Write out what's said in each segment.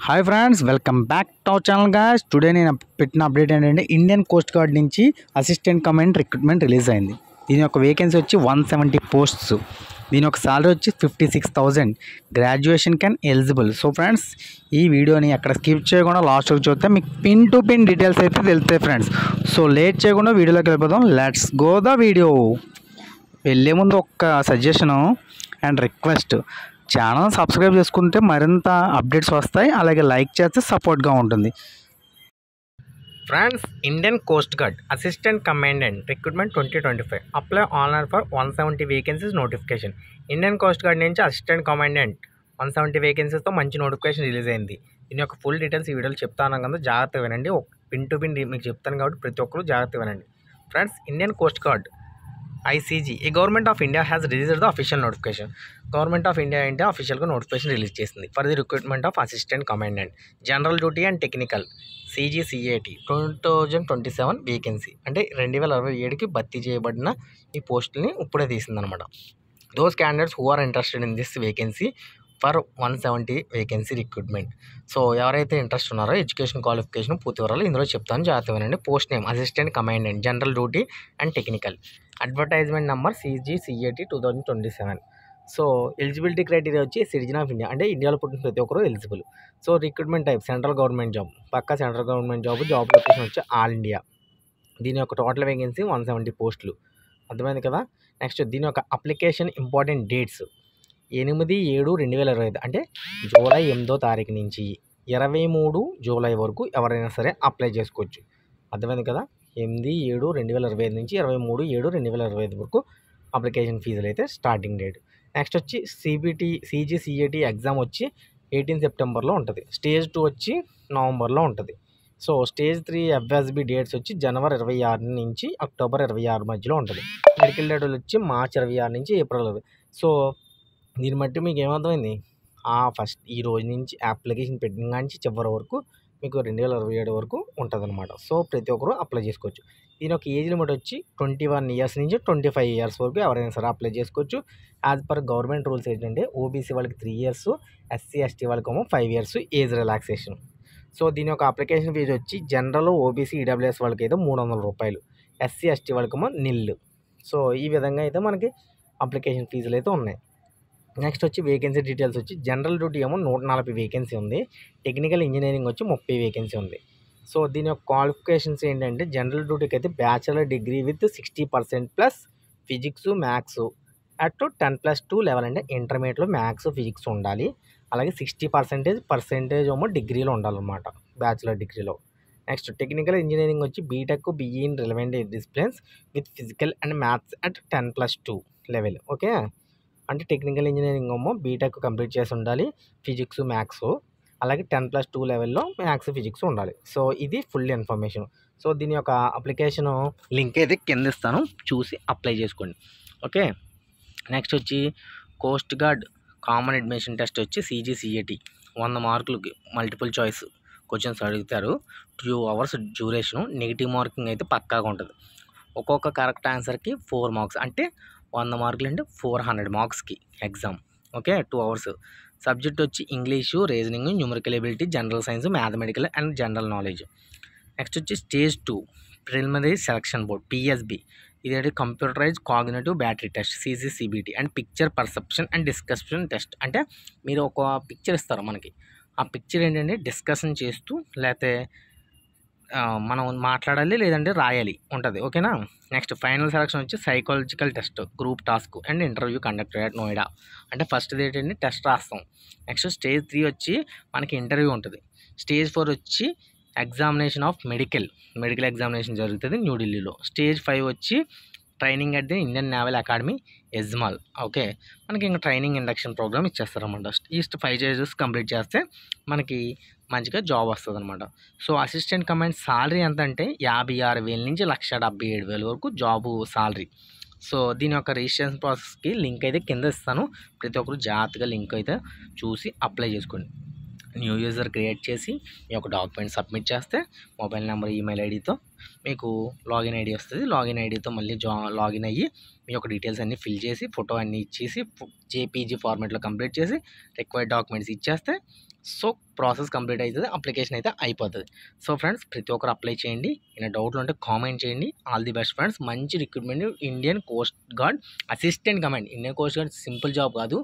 Hi friends, welcome back to our channel guys. Today నేను పెట్టిన update ఏంటంటే Indian coast gourd నుంచి assistant command recruitment release అయింది. దీని యొక్క వేకెన్సీ వచ్చి 170 పోస్ట్స్. దీని యొక్క సాలరీ వచ్చి 56,000. Graduation can eligible. So friends, ఈ వీడియోని అక్కడ స్కిప్ చేయకుండా లాస్ట్ వరకు చూస్తే మీకు పిన్ టు పిన్ డీటెయిల్స్ అయితే తెలుస్తాయి ఫ్రెండ్స్. సో లేట్ చేయకుండా వీడియోలోకి వెళ్ళిపోదాం. Let's go the video. వెళ్ళే ముందు ఒక్క suggestion and request, channel subscribe చేసుకుంటే మరింత అప్డేట్స్ వస్తాయి. అలాగే లైక్ చేస్తే సపోర్ట్గా ఉంటుంది. Friends, Indian coast guard assistant commandant recruitment 2025 apply online for 170 vacancies notification. Indian coast gourd నుంచి అసిస్టెంట్ కమాండెంట్ 170 వేకెన్సీస్తో మంచి నోటిఫికేషన్ రిలీజ్ అయింది. దీని యొక్క ఫుల్ డీటెయిల్స్ ఈ వీడియోలో చెప్తాను కదా, జాగ్రత్తగా వినండి. పిన్ టు పిన్ మీకు చెప్తాను కాబట్టి ప్రతి ఒక్కరు జాగ్రత్తగా వినండి. Friends, Indian coast guard ICG, a government of India has released the official notification. Government of India అంటే అఫీషియల్గా నోటిఫికేషన్ రిలీజ్ చేసింది for the recruitment of assistant commandant general duty and technical CGCAT 2027 vacancy. అంటే 2027కి భర్తీ చేయబడిన ఈ పోస్టుల్ని ఇప్పుడే తీసిందనమాట. Those candidates who are interested in this vacancy for 170 vacancy recruitment. So ఎవరైతే ఇంట్రెస్ట్ ఉన్నారో ఎడ్యుకేషన్ క్వాలిఫికేషన్ పూర్తి వివరాలు ఇందులో చెప్తాను, జాగ్రత్తగానండి. Post name assistant commandant general duty and technical. Advertisement number CGCAT 2027. So eligibility criteria వచ్చి సిటిజన్ ఆఫ్ ఇండియా, అంటే ఇండియాలో పుట్టిన ప్రతి ఒక్కరు eligible. So recruitment type central government job, పక్కా central government job. Job location వచ్చి ఆల్ ఇండియా. దీని యొక్క టోటల్ వేకెన్సీ 170 పోస్టులు. అర్థమైంది కదా. నెక్స్ట్ దీని యొక్క అప్లికేషన్ ఇంపార్టెంట్ డేట్స్ 8/7/2025, అంటే జూలై 8వ తారీఖు నుంచి 23 జూలై వరకు ఎవరైనా సరే అప్లై చేసుకోవచ్చు. అర్థమైంది కదా. 8/7/2025 నుంచి 23/7/2025 వరకు అప్లికేషన్ ఫీజులు అయితే స్టార్టింగ్ డేట్. నెక్స్ట్ వచ్చి CGCAT ఎగ్జామ్ వచ్చి 18 సెప్టెంబర్లో ఉంటుంది. స్టేజ్ 2 వచ్చి నవంబర్లో ఉంటుంది. సో స్టేజ్ 3 FSB డేట్స్ వచ్చి జనవరి 26 నుంచి అక్టోబర్ 26 మధ్యలో ఉంటుంది. మెడికల్ డేట్ వచ్చి మార్చి 26 నుంచి ఏప్రిల్ 20. సో దీన్ని బట్టి మీకు ఏమర్థమైంది, ఫస్ట్ ఈ రోజు నుంచి అప్లికేషన్ పెట్టిన నుంచి చివరి వరకు మీకు 2027 వరకు ఉంటుంది అనమాట. సో ప్రతి ఒక్కరు అప్లై చేసుకోవచ్చు. దీని యొక్క ఏజ్ లిమిట్ వచ్చి 21 ఇయర్స్ నుంచి 25 ఇయర్స్ వరకు ఎవరైనా సరే అప్లై చేసుకోవచ్చు. యాజ్ పర్ గవర్నమెంట్ రూల్స్ ఏంటంటే OBC వాళ్ళకి 3 ఇయర్స్, SC ST వాళ్ళకేమో 5 ఇయర్స్ ఏజ్ రిలాక్సేషన్. సో దీని యొక్క అప్లికేషన్ ఫీజు వచ్చి జనరల్ OBC EWS వాళ్ళకి అయితే 300 రూపాయలు, SC ST వాళ్ళకేమో నిల్. సో ఈ విధంగా అయితే మనకి అప్లికేషన్ ఫీజులు అయితే ఉన్నాయి. నెక్స్ట్ వచ్చి వేకెన్సీ డీటెయిల్స్ వచ్చి జనరల్ డ్యూటీ ఏమో 140 వేకెన్సీ ఉంది. టెక్నికల్ ఇంజనీరింగ్ వచ్చి 30 వేకెన్సీ ఉంది. సో దీని యొక్క క్వాలిఫికేషన్స్ ఏంటంటే జనరల్ డ్యూటీకి అయితే bachelor degree with 60% plus physics maths at 10+2 level, అంటే ఇంటర్మీడియట్లో మ్యాథ్స్ ఫిజిక్స్ ఉండాలి. అలాగే 60% ఏమో డిగ్రీలో ఉండాలన్నమాట, బ్యాచిలర్ డిగ్రీలో. నెక్స్ట్ టెక్నికల్ ఇంజనీరింగ్ వచ్చి B Tech BE in relevant disciplines with physical and maths at 10+2 level. Okay, అంటే టెక్నికల్ ఇంజనీరింగ్ ఏమో బీటెక్ కంప్లీట్ చేసి ఉండాలి, ఫిజిక్స్ మ్యాథ్స్, అలాగే 10+2 లెవెల్లో మ్యాథ్స్ ఫిజిక్స్ ఉండాలి. సో ఇది ఫుల్ ఇన్ఫర్మేషన్. సో దీని యొక్క అప్లికేషన్ లింక్ అయితే కింద ఇస్తాను, చూసి అప్లై చేసుకోండి. ఓకే, నెక్స్ట్ వచ్చి coast guard common admission test వచ్చి CGCAT 100 మార్కులకి మల్టిపుల్ చాయిస్ క్వశ్చన్స్ అడుగుతారు. 2 hours డ్యూరేషను. నెగిటివ్ మార్కింగ్ అయితే పక్కాగా ఉంటుంది. ఒక్కొక్క కరెక్ట్ ఆన్సర్కి 4 మార్క్స్, అంటే 100 మార్కులు అంటే 400 మార్క్స్కి ఎగ్జామ్. Okay, 2 hours. సబ్జెక్ట్ వచ్చి English, reasoning, numerical ability, general science, mathematical and general knowledge. Next వచ్చి stage 2 preliminary selection board PSB. ఇదేంటి computerize cognitive battery test CCCBT and picture perception and discussion test. అంటే మీరు ఒక picture ఇస్తారు మనకి, ఆ picture ఏంటంటే డిస్కషన్ చేస్తూ లేకపోతే మనం మాట్లాడాలి లేదంటే రాయాలి ఉంటుంది. ఓకేనా. నెక్స్ట్ ఫైనల్ సెలక్షన్ వచ్చి psychological test, group task and interview conducted at Noida. అంటే ఫస్ట్ ఏంటంటే టెస్ట్ రాస్తాం. నెక్స్ట్ స్టేజ్ 3 వచ్చి మనకి ఇంటర్వ్యూ ఉంటుంది. స్టేజ్ 4 వచ్చి ఎగ్జామినేషన్ ఆఫ్ మెడికల్ ఎగ్జామినేషన్ జరుగుతుంది న్యూఢిల్లీలో. స్టేజ్ 5 వచ్చి training at the Indian naval academy Ezhimala. Okay, మనకి ఇంకా ట్రైనింగ్ ఇండక్షన్ ప్రోగ్రామ్ ఇచ్చేస్తారన్నమాట. ఈ 5 స్టేజెస్ కంప్లీట్ చేస్తే మనకి మంచిగా జాబ్ వస్తుంది అనమాట. సో అసిస్టెంట్ కమాండ్ సాలరీ ఎంత అంటే 56,000 నుంచి 1,77,000 వరకు జాబు సాలరీ. సో దీని యొక్క రిజిస్ట్రేషన్ ప్రాసెస్కి లింక్ అయితే కింద ఇస్తాను, ప్రతి ఒక్కరు జాగ్రత్తగా లింక్ అయితే చూసి అప్లై చేసుకోండి. న్యూ యూజర్ క్రియేట్ చేసి మీ యొక్క డాక్యుమెంట్ సబ్మిట్ చేస్తే మొబైల్ నెంబర్, ఈమెయిల్ ఐడితో మీకు లాగిన్ ఐడి వస్తుంది. లాగిన్ ఐడితో మళ్ళీ లాగిన్ అయ్యి మీ యొక్క డీటెయిల్స్ అన్నీ ఫిల్ చేసి ఫోటో అన్నీ ఇచ్చేసి JPG ఫార్మాట్లో కంప్లీట్ చేసి రిక్వైర్డ్ డాక్యుమెంట్స్ ఇచ్చేస్తే సో ప్రాసెస్ కంప్లీట్ అవుతుంది, అప్లికేషన్ అయితే అయిపోతుంది. సో ఫ్రెండ్స్ ప్రతి ఒక్కరు అప్లై చేయండి. ఏమైనా డౌట్లు ఉంటే కామెంట్ చేయండి. All the best friends. మంచి recruitment Indian coast guard assistant command. Indian coast guard simple job కాదు,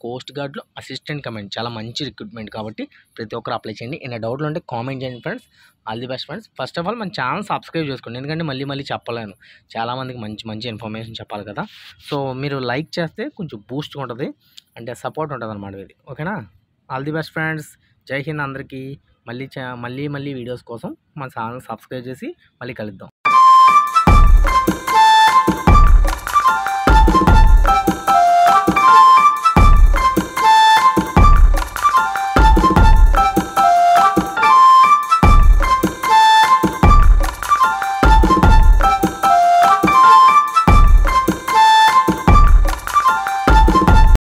కోస్ట్ గార్డ్లో అసిస్టెంట్ కమాండ్ చాలా మంచి రిక్రూట్మెంట్ కాబట్టి ప్రతి ఒక్కరు అప్లై చేయండి. ఏమైనా డౌట్లు ఉంటే కామెంట్ చేయండి friends. All the best friends. First of all మన ఛానల్ సబ్స్క్రైబ్ చేసుకోండి, ఎందుకంటే మళ్ళీ చెప్పలేను, చాలామందికి మంచి ఇన్ఫర్మేషన్ చెప్పాలి కదా. సో మీరు లైక్ చేస్తే కొంచెం బూస్ట్గా ఉంటుంది, అంటే సపోర్ట్ ఉంటుంది అన్నమాట ఇది. ఓకేనా. All the best friends. జై హింద్ అందరికీ. మళ్ళీ వీడియోస్ కోసం మన ఛానల్ సబ్స్క్రైబ్ చేసి మళ్ళీ కలుద్దాం.